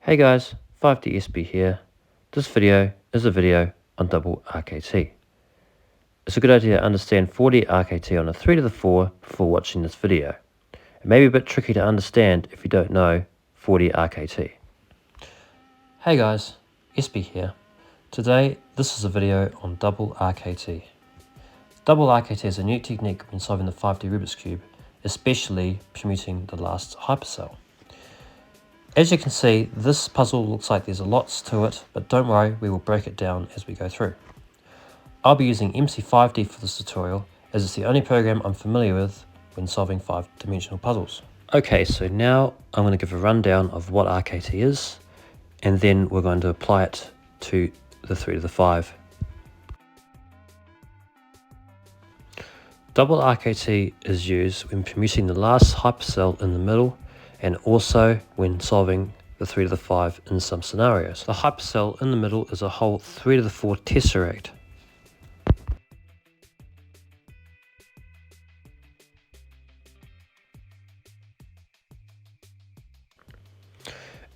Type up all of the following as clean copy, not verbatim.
Hey guys, 5DSB here. This video is a video on double RKT. It's a good idea to understand 4D RKT on a 3 to the 4 before watching this video. It may be a bit tricky to understand if you don't know 4D RKT. Hey guys, SB here. Today this is a video on double RKT. Double RKT is a new technique when solving the 5D Rubik's Cube, especially permuting the last hypercell. As you can see, this puzzle looks like there's a lots to it, but don't worry, we will break it down as we go through. I'll be using MC5D for this tutorial, as it's the only program I'm familiar with when solving 5-dimensional puzzles. Okay, so now I'm going to give a rundown of what RKT is, and then we're going to apply it to the 3 to the 5. Double RKT is used when permuting the last hypercell in the middle, and also when solving the 3 to the 5 in some scenarios. The hypercell in the middle is a whole 3 to the 4 tesseract.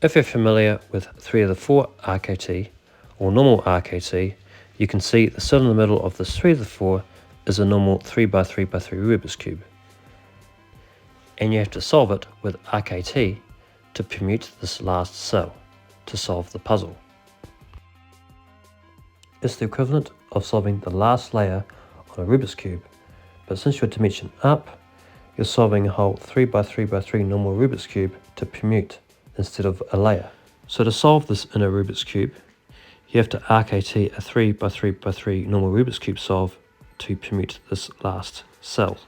If you're familiar with 3 to the 4 RKT or normal RKT, you can see the cell in the middle of this 3 to the 4 is a normal 3x3x3 Rubik's Cube. And you have to solve it with RKT to permute this last cell to solve the puzzle. It's the equivalent of solving the last layer on a Rubik's Cube, but since you're dimension up, you're solving a whole 3x3x3 normal Rubik's Cube to permute instead of a layer. So to solve this inner Rubik's Cube, you have to RKT a 3x3x3 normal Rubik's Cube solve to permute this last cell.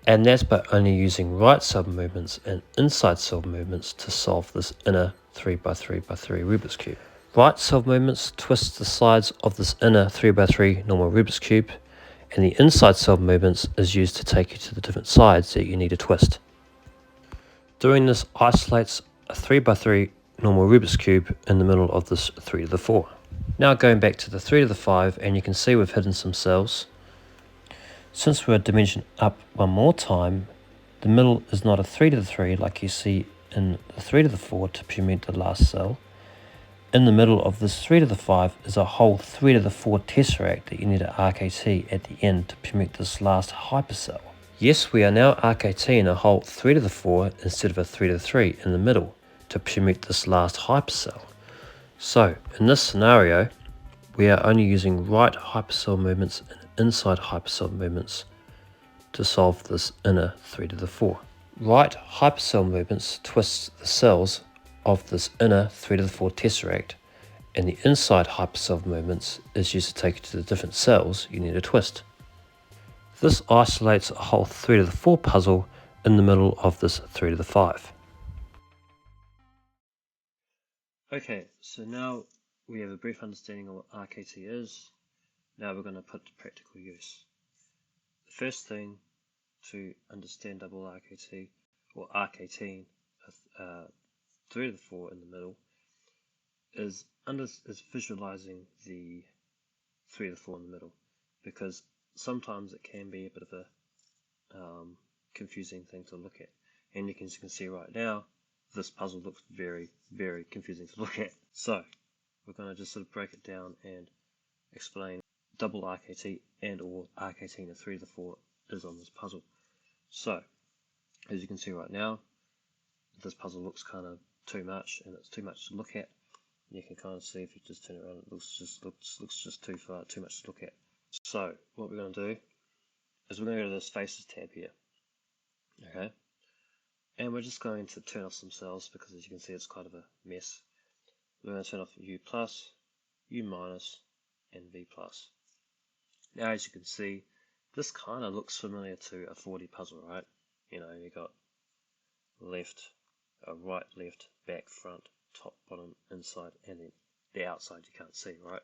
And that's by only using right cell movements and inside cell movements to solve this inner 3x3x3 Rubik's Cube. Right cell movements twist the sides of this inner 3x3 normal Rubik's Cube, and the inside cell movements is used to take you to the different sides that you need to twist. Doing this isolates a 3x3 normal Rubik's Cube in the middle of this 3 to the 4. Now going back to the 3 to the 5, and you can see we've hidden some cells. Since we're dimension up one more time, the middle is not a 3 to the 3 like you see in the 3 to the 4 to permute the last cell. In the middle of this 3 to the 5 is a whole 3 to the 4 tesseract that you need to RKT at the end to permute this last hypercell. Yes, we are now RKTing a whole 3 to the 4 instead of a 3 to the 3 in the middle to permute this last hypercell. So in this scenario, we are only using right hypercell movements and inside hypercell movements to solve this inner 3 to the 4. Right hypercell movements twist the cells of this inner 3 to the 4 tesseract, and the inside hypercell movements is used to take you to the different cells you need to twist. This isolates a whole 3 to the 4 puzzle in the middle of this 3 to the 5. Okay, so now we have a brief understanding of what RKT is. Now we're going to put to practical use. The first thing to understand double RKT, or RKT, 3 to the 4 in the middle, is visualizing the 3 to the 4 in the middle, because sometimes it can be a bit of a confusing thing to look at. And as you can see right now, this puzzle looks very, very confusing to look at. So we're going to just sort of break it down and explain double RKT and or RKT in a 3 to the 4 is on this puzzle. So as you can see right now, this puzzle looks kind of too much, and it's too much to look at. You can kind of see if you just turn it around, it looks just too much to look at. So what we're going to do is we're going to go to this Faces tab here. Okay, and we're just going to turn off some cells because as you can see it's kind of a mess. We're going to turn off U plus, U minus, and V plus. Now as you can see, this kind of looks familiar to a 4D puzzle, right? You know, you got left, right, left, back, front, top, bottom, inside, and then the outside you can't see, right?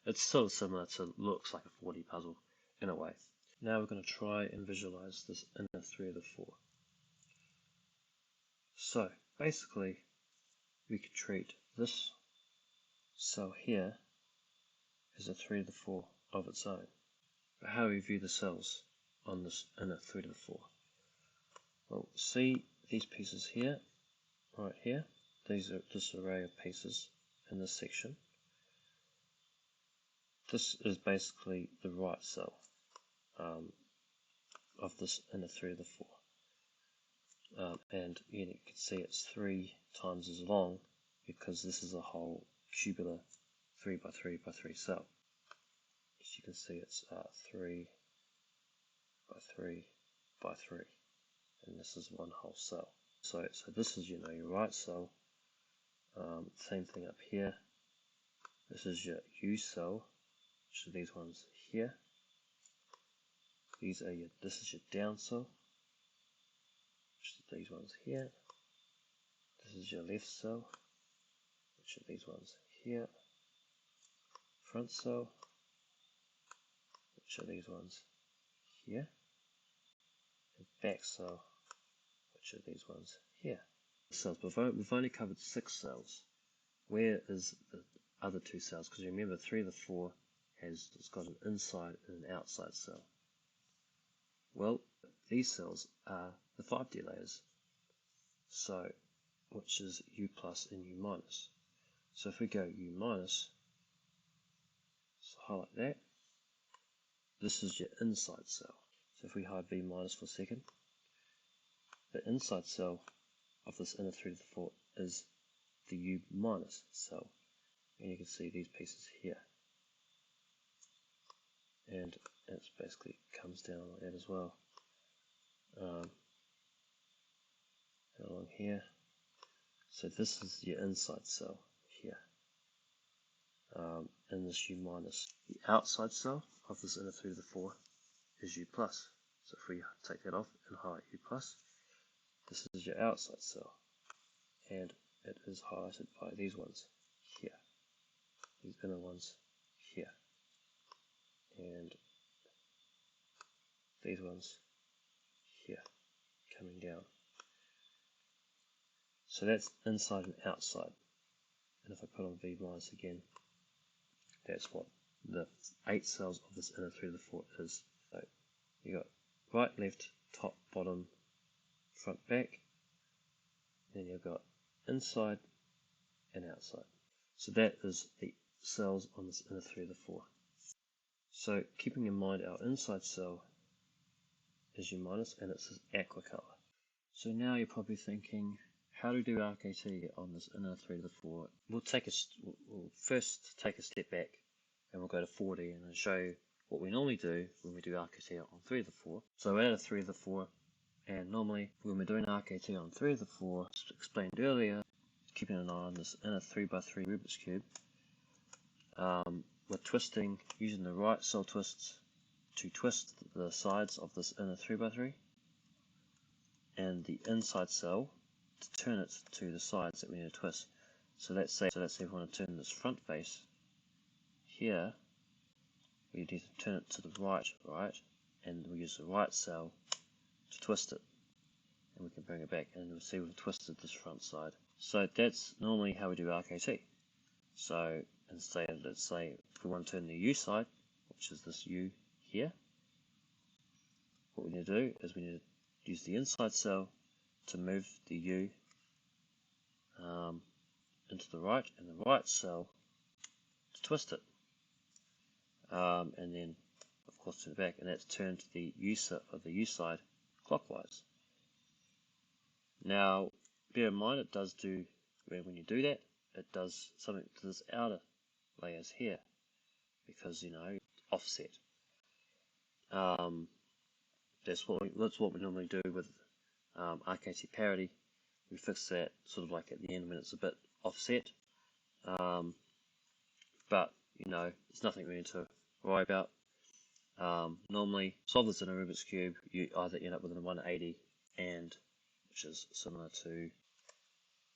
It's sort of similar to, looks like a 4D puzzle in a way. Now we're going to try and visualize this inner 3 to the 4. So basically we could treat this cell here as a 3 to the 4 of its own. But how do we view the cells on this inner 3 to the 4? Well, see these pieces here, right here, this array of pieces in this section. This is basically the right cell of this inner 3 of the 4. And you can see it's 3 times as long because this is a whole cubular 3 by 3 by 3 cell. As you can see, it's 3 by 3 by 3, and this is one whole cell. So this is your right cell. Same thing up here. This is your U cell, which are these ones here. This is your down cell, which are these ones here. This is your left cell, which are these ones here. Front cell, which are these ones here. And back cell, which are these ones here. Cells, but we've only covered 6 cells. Where is the other 2 cells? Because remember, 3 of the 4 it's got an inside and an outside cell. Well, these cells are the 5D layers, so which is U plus and U minus. So if we go U minus, so highlight that, this is your inside cell. So if we hide V minus for a second, the inside cell of this inner 3 to the 4 is the U minus cell. And you can see these pieces here. And it basically comes down like that as well. Along here. So this is your inside cell here. And this U minus. The outside cell of this inner 3 to the 4 is U plus. So if we take that off and highlight U plus, this is your outside cell. And it is highlighted by these ones here. These inner ones here. And these ones here, coming down. So that's inside and outside. And if I put on V minus again, that's what the 8 cells of this inner 3 to the 4 is. So you got right, left, top, bottom, front, back. Then you've got inside and outside. So that is the cells on this inner 3 to the 4. So keeping in mind our inside cell is U minus and it's this aqua color. So now you're probably thinking, how do we do RKT on this inner 3 to the 4? We'll first take a step back and we'll go to 4D and I'll show you what we normally do when we do RKT on 3 to the 4. So we're at a 3 to the 4, and normally when we're doing RKT on 3 to the 4, as explained earlier, keeping an eye on this inner 3 by 3 Rubik's Cube, we're twisting, using the right cell twists to twist the sides of this inner 3 by 3 and the inside cell to turn it to the sides that we need to twist. So let's say we want to turn this front face here, we need to turn it to the right, and we use the right cell to twist it. And we can bring it back and we'll see we've twisted this front side. So that's normally how we do RKT. So instead, let's say if we want to turn the U side, which is this U here, what we need to do is we need to use the inside cell to move the U into the right, and the right cell to twist it. And then, of course, turn it back, and that's turned the U side clockwise. Now, bear in mind, it does do, when you do that, it does something to this outer layers here, because, offset. That's what we normally do with RKT parity. We fix that sort of like at the end when it's a bit offset. But, it's nothing we need to worry about. Normally, solve this in a Rubik's Cube, you either end up with a 180 and which is similar to,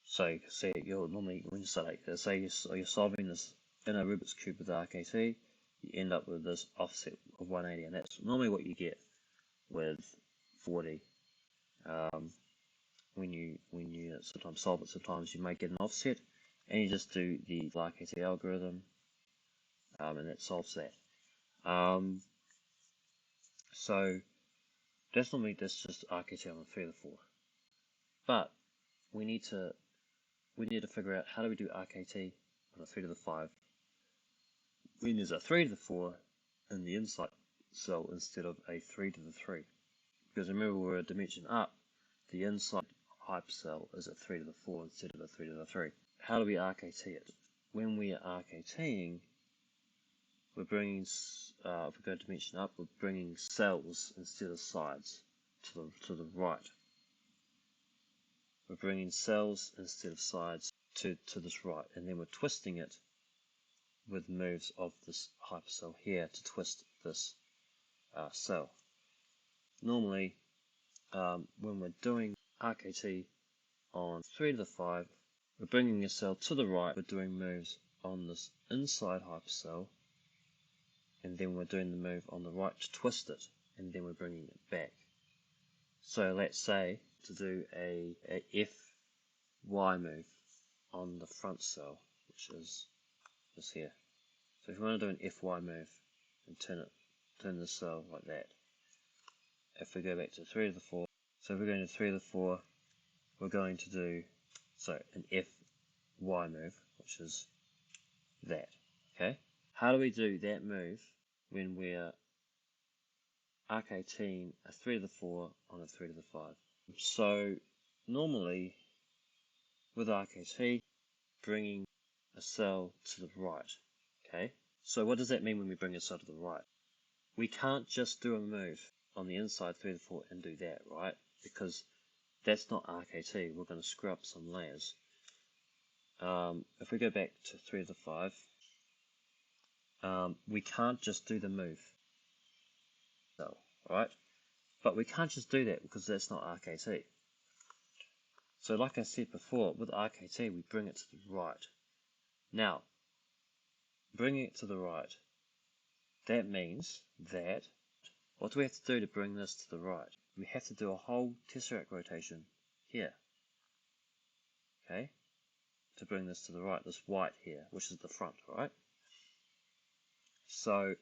so you can see you're normally, when you start like this, say you're solving this in a Rubik's Cube with RKT, you end up with this offset of 180, and that's normally what you get with 4D. When you sometimes solve it, sometimes you may get an offset, and you just do the RKT algorithm, and that solves that. So that's just RKT on the 3 to the 4. But we need to we need to figure out how do we do RKT on a 3 to the 5 when there's a 3 to the 4 in the inside cell instead of a 3 to the 3. Because remember, we're a dimension up, the inside hypercell is a 3 to the 4 instead of a 3 to the 3. How do we RKT it? When we are RKTing, we're bringing, if we go dimension up, we're bringing cells instead of sides to the right. We're bringing cells instead of sides to this right, and then we're twisting it with moves of this hypercell here to twist this cell. Normally, when we're doing RKT on 3 to the 5, we're bringing a cell to the right, we're doing moves on this inside hypercell, and then we're doing the move on the right to twist it, and then we're bringing it back. So let's say to do a FY move on the front cell, which is this here. So if we want to do an FY move and turn the cell like that, if we go back to 3 to the 4, so if we're going to 3 to the 4, we're going to do an FY move, which is that. Okay? How do we do that move when we're RKTing a 3 to the 4 on a 3 to the 5? So normally with RKT, bringing a cell to the right. Okay? So what does that mean when we bring a cell to the right? We can't just do a move on the inside 3 to the 4 and do that, right? Because that's not RKT. We're going to screw up some layers. If we go back to 3 to the 5, we can't just do the move. So, right? But we can't just do that because that's not RKT. So like I said before, with RKT we bring it to the right. Now, bringing it to the right, that means that, what do we have to do to bring this to the right? We have to do a whole tesseract rotation here. Okay? To bring this to the right, this white here, which is the front, right? So,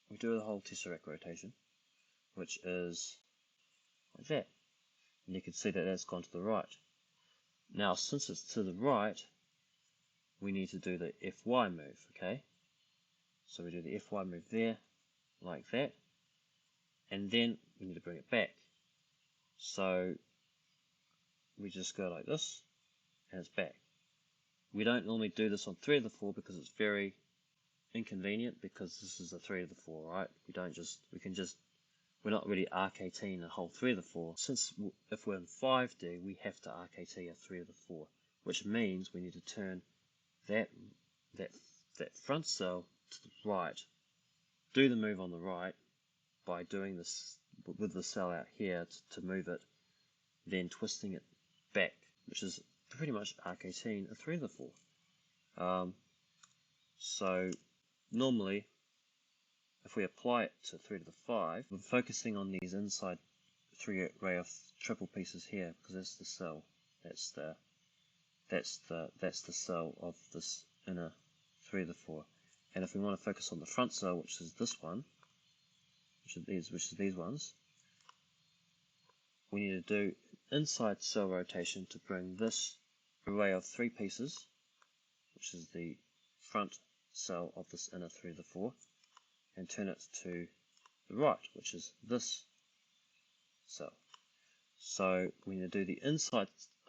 we do the whole tesseract rotation, which is like that. And you can see that that's gone to the right. Now, since it's to the right, we need to do the FY move, okay? So we do the FY move there, like that. And then we need to bring it back. So we just go like this, and it's back. We don't normally do this on 3 to the 4 because it's very inconvenient, because this is a 3 to the 4, right? We're not really RKTing a whole 3 to the 4. Since if we're in 5D, we have to RKT a 3 to the 4, which means we need to turn that front cell to the right, do the move on the right by doing this with the cell out here to move it, then twisting it back, which is pretty much RKTing a 3 to the 4. So normally, if we apply it to 3 to the 5, we're focusing on these inside 3 array of triple pieces here, because that's the cell. That's the cell of this inner 3 to the 4. And if we want to focus on the front cell, which is this one, which is these ones, we need to do inside cell rotation to bring this array of 3 pieces, which is the front cell of this inner 3 to the 4, and turn it to the right, which is this cell. So we need to do the inside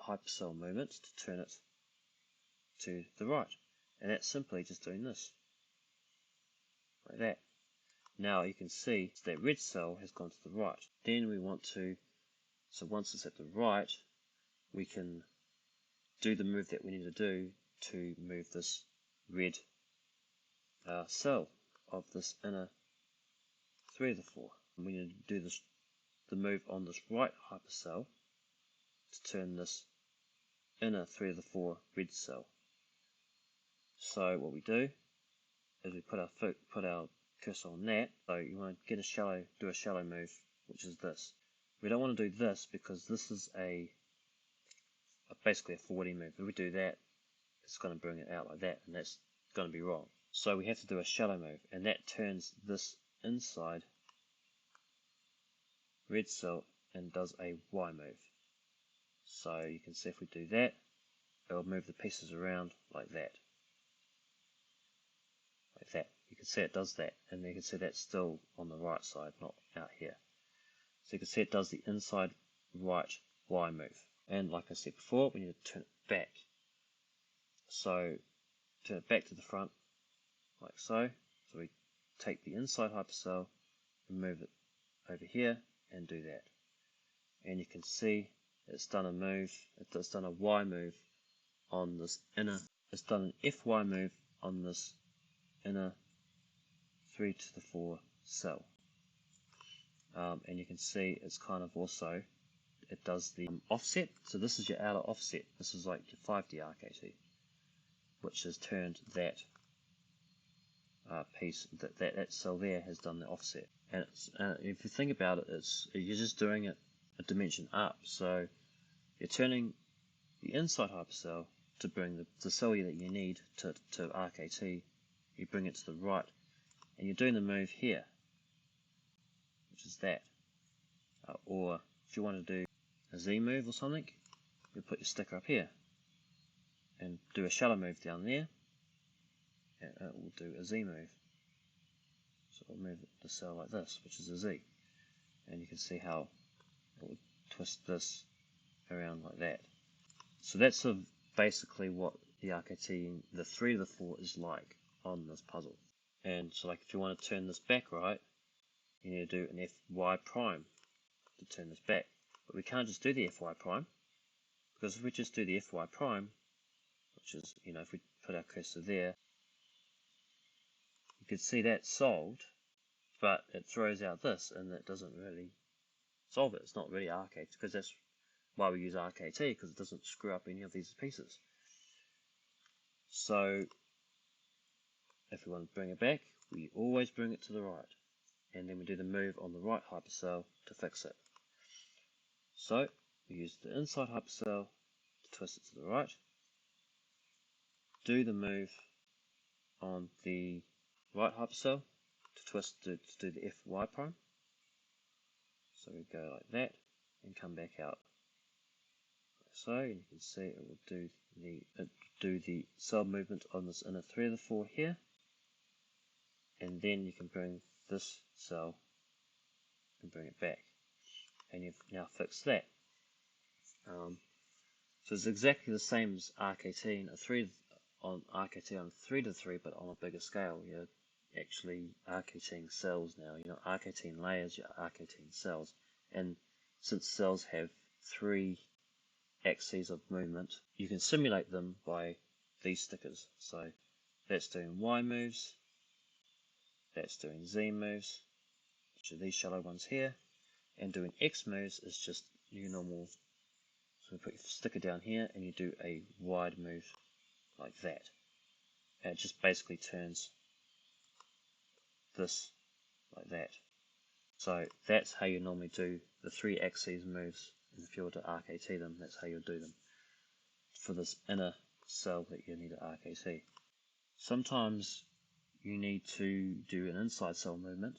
hypercell movement to turn it to the right, and that's simply just doing this, like that. Now you can see that red cell has gone to the right. Then we want to, so once it's at the right, we can do the move that we need to do to move this red cell of this inner 3 to the 4. And we need to do the move on this right hypercell to turn this inner 3 to the 4 red cell. So what we do is we put our cursor on that. So you want to do a shallow move, which is this. We don't want to do this because this is basically a 4D move. If we do that, it's going to bring it out like that, and that's going to be wrong. So we have to do a shallow move, and that turns this inside red cell and does a Y move. So you can see if we do that, it'll move the pieces around like that. Like that. You can see it does that, and you can see that's still on the right side, not out here. So you can see it does the inside right Y move. And like I said before, we need to turn it back. So turn it back to the front, like so. So we take the inside hypercell and move it over here and do that. And you can see it's done a move, it's done a Y move on this inner, it's done an FY move on this inner 3 to the 4 cell. And you can see it's kind of also, it does the offset. So this is your outer offset. This is like your 5D RKT, which has turned that piece, that cell there has done the offset. And it's, if you think about it, you're just doing it a dimension up. So you're turning the inside hypercell to bring the cell that you need to RKT. You bring it to the right, and you're doing the move here, which is that. Or if you want to do a Z move or something, you put your sticker up here and do a shallow move down there, and it will do a Z move. So we'll move the cell like this, which is a Z, and you can see how it will twist this around like that. So that's sort of basically what the RKT, the 3 to the 4 is like on this puzzle. And so like if you want to turn this back right, you need to do an FY prime to turn this back. But we can't just do the FY prime, because if we just do the FY prime, which is, you know, if we put our cursor there, you can see that's solved, but it throws out this, and it doesn't really solve it. It's not really RKT, because that's why we use RKT, because it doesn't screw up any of these pieces. So if we want to bring it back, we always bring it to the right, and then we do the move on the right hypercell to fix it. So we use the inside hypercell to twist it to the right, do the move on the right hypercell to twist to do the FY prime. So we go like that and come back out like so, and you can see it will do the cell movement on this inner 3 of the 4 here, and then you can bring this cell and bring it back, and you've now fixed that. So it's exactly the same as RKT on RKT on 3 to 3, but on a bigger scale. You're actually RKTing cells now. You're not RKTing layers, you're RKTing cells. And since cells have 3 axes of movement, you can simulate them by these stickers. So that's doing Y moves, that's doing Z moves, which are these shallow ones here, and doing X moves is just your normal. So we put your sticker down here and you do a wide move like that. And it just basically turns this like that. So that's how you normally do the 3 axes moves. And if you were to RKT them, that's how you'll do them for this inner cell that you need to RKT. Sometimes you need to do an inside cell movement,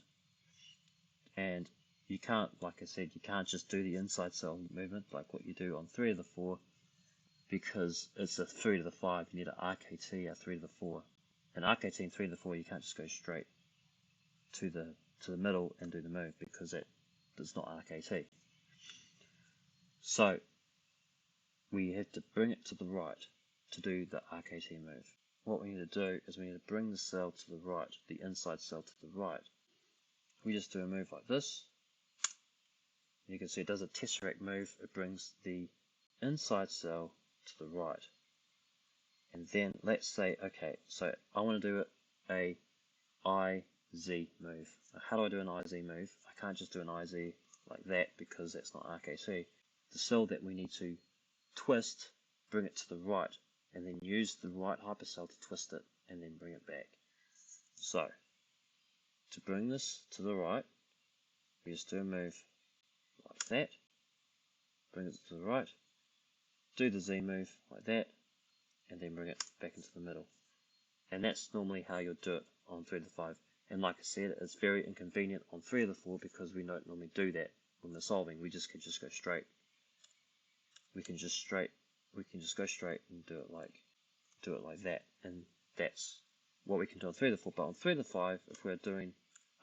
and you can't, like I said, you can't just do the inside cell movement like what you do on 3 of the 4, because it's a 3 to the 5, you need to RKT a 3 to the 4. And RKT 3 to the 4, you can't just go straight to the middle and do the move, because that does not RKT. So we have to bring it to the right to do the RKT move. What we need to do is we need to bring the cell to the right, the inside cell to the right. We just do a move like this. You can see it does a tesseract move. It brings the inside cell to the right. And then let's say, okay, so I want to do a IZ move. Now, how do I do an IZ move? I can't just do an IZ like that, because that's not RKT. The cell that we need to twist, bring it to the right, and then use the right hypercell to twist it, and then bring it back. So, to bring this to the right, we just do a move like that, bring it to the right, do the Z move like that, and then bring it back into the middle. And that's normally how you'll do it on 3 to the 5. And like I said, it's very inconvenient on 3 to the 4, because we don't normally do that when we're solving. We just can just go straight. We can just straight we can just go straight and do it like that, and that's what we can do on 3 to the 4. But on 3 to the 5, if we're doing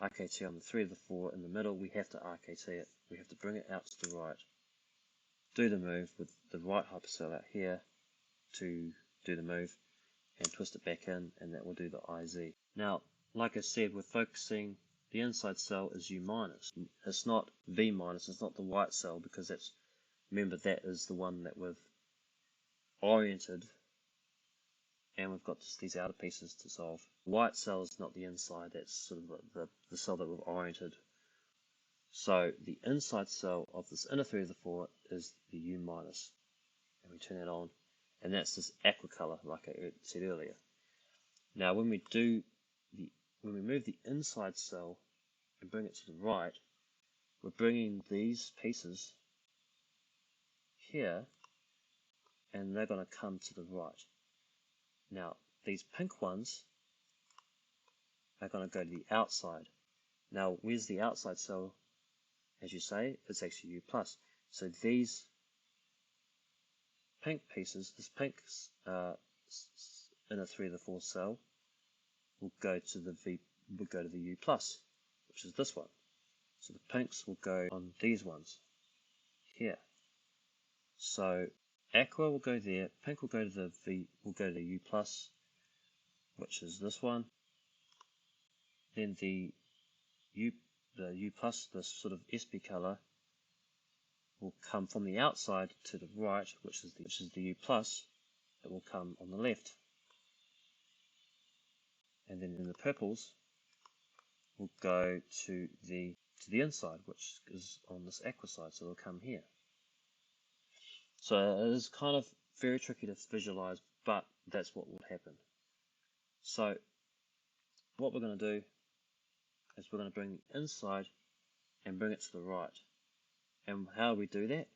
RKT on the 3 to the 4 in the middle, we have to RKT it. We have to bring it out to the right, do the move with the right hypercell out here to do the move, and twist it back in, and that will do the IZ. Now, like I said, we're focusing, the inside cell is U minus. It's not V minus, it's not the white cell, because that's, remember, that is the one that we've oriented, and we've got just these outer pieces to solve. White cell is not the inside, that's sort of the cell that we've oriented. So the inside cell of this inner 3 to the 4 is the U minus, and we turn that on, and that's this aqua color, like I said earlier. Now when we move the inside cell and bring it to the right, we're bringing these pieces here, and they're going to come to the right. Now these pink ones are going to go to the outside. Now where's the outside cell? As you say, it's actually U plus. So these pink pieces, this pink inner 3 to the 4 cell, will go to the U plus, which is this one. So the pinks will go on these ones here. So aqua will go there, pink will go to the U plus, which is this one. Then the U plus, this sort of SP color, will come from the outside to the right, which is the U plus. It will come on the left. And then in the purples will go to the inside, which is on this aqua side, so they'll come here. So it is kind of very tricky to visualize, but that's what will happen. So what we're going to do is we're going to bring the inside and bring it to the right. And how do we do that?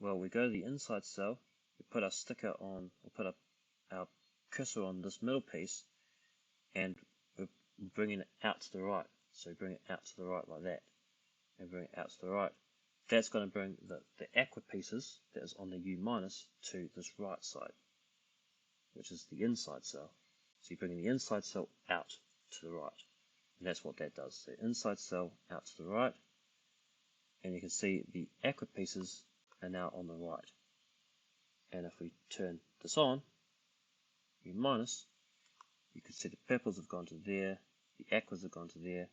Well, we go to the inside cell, we put our sticker on, or put our cursor on this middle piece, and we're bringing it out to the right. So we bring it out to the right like that, and bring it out to the right. That's going to bring the aqua pieces that is on the U minus to this right side, which is the inside cell. So you're bringing the inside cell out to the right, and that's what that does. The inside cell out to the right, and you can see the aqua pieces are now on the right. And if we turn this on, U minus, you can see the purples have gone to there, the aquas have gone to there,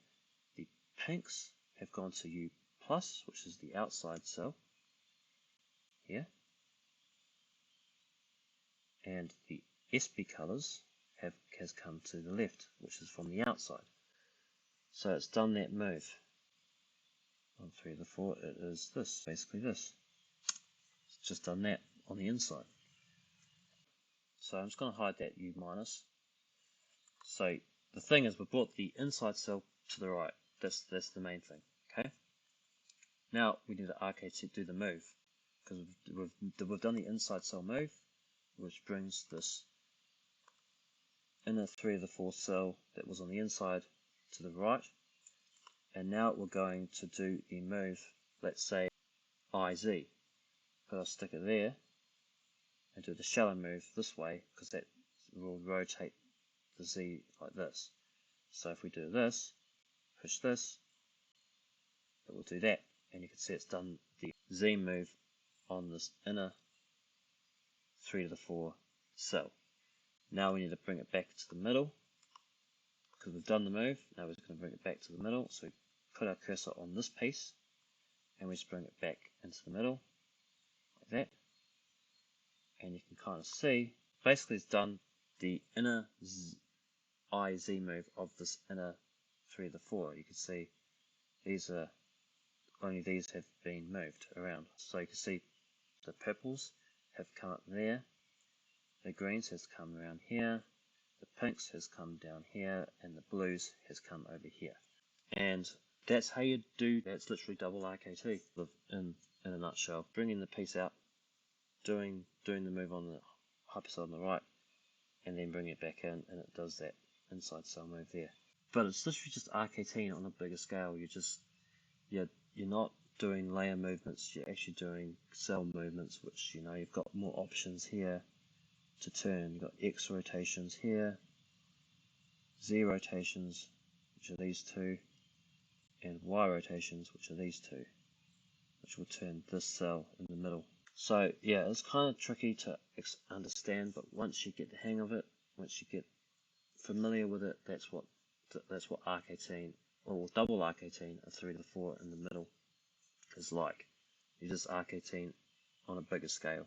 the pinks have gone to U plus, which is the outside cell here, and the SP colors has come to the left, which is from the outside. So it's done that move. On 3 to the 4, it is this, basically this. It's just done that on the inside. So I'm just going to hide that U minus. So the thing is, we brought the inside cell to the right. That's the main thing. Okay. Now we need to RK to do the move, because we've done the inside cell move, which brings this inner 3 to the 4 cell that was on the inside to the right. And now we're going to do the move, let's say IZ. Put our sticker there and do the shallow move this way, because that will rotate the Z like this. So if we do this, push this, it will do that. And you can see it's done the Z move on this inner 3 to the 4 cell. Now we need to bring it back to the middle, because we've done the move. Now we're just going to bring it back to the middle. So we put our cursor on this piece, and we just bring it back into the middle, like that. And you can kind of see, basically it's done the inner IZ move of this inner 3 to the 4. You can see only these have been moved around. So you can see the purples have come up there, the greens has come around here, the pinks has come down here, and the blues has come over here. And that's how you do, that's literally double RKT in a nutshell. Bringing the piece out, doing the move on the hypercell on the right, and then bring it back in, and it does that inside cell move there. But it's literally just RKTing on a bigger scale. You're not doing layer movements, you're actually doing cell movements, which, you know, you've got more options here to turn. You've got X rotations here, Z rotations, which are these two, and Y rotations, which are these two, which will turn this cell in the middle. So yeah, it's kind of tricky to understand, but once you get the hang of it, once you get familiar with it, that's what arc18 or double arc18, a 3 to the 4 in the middle, is like. You just arc18 on a bigger scale.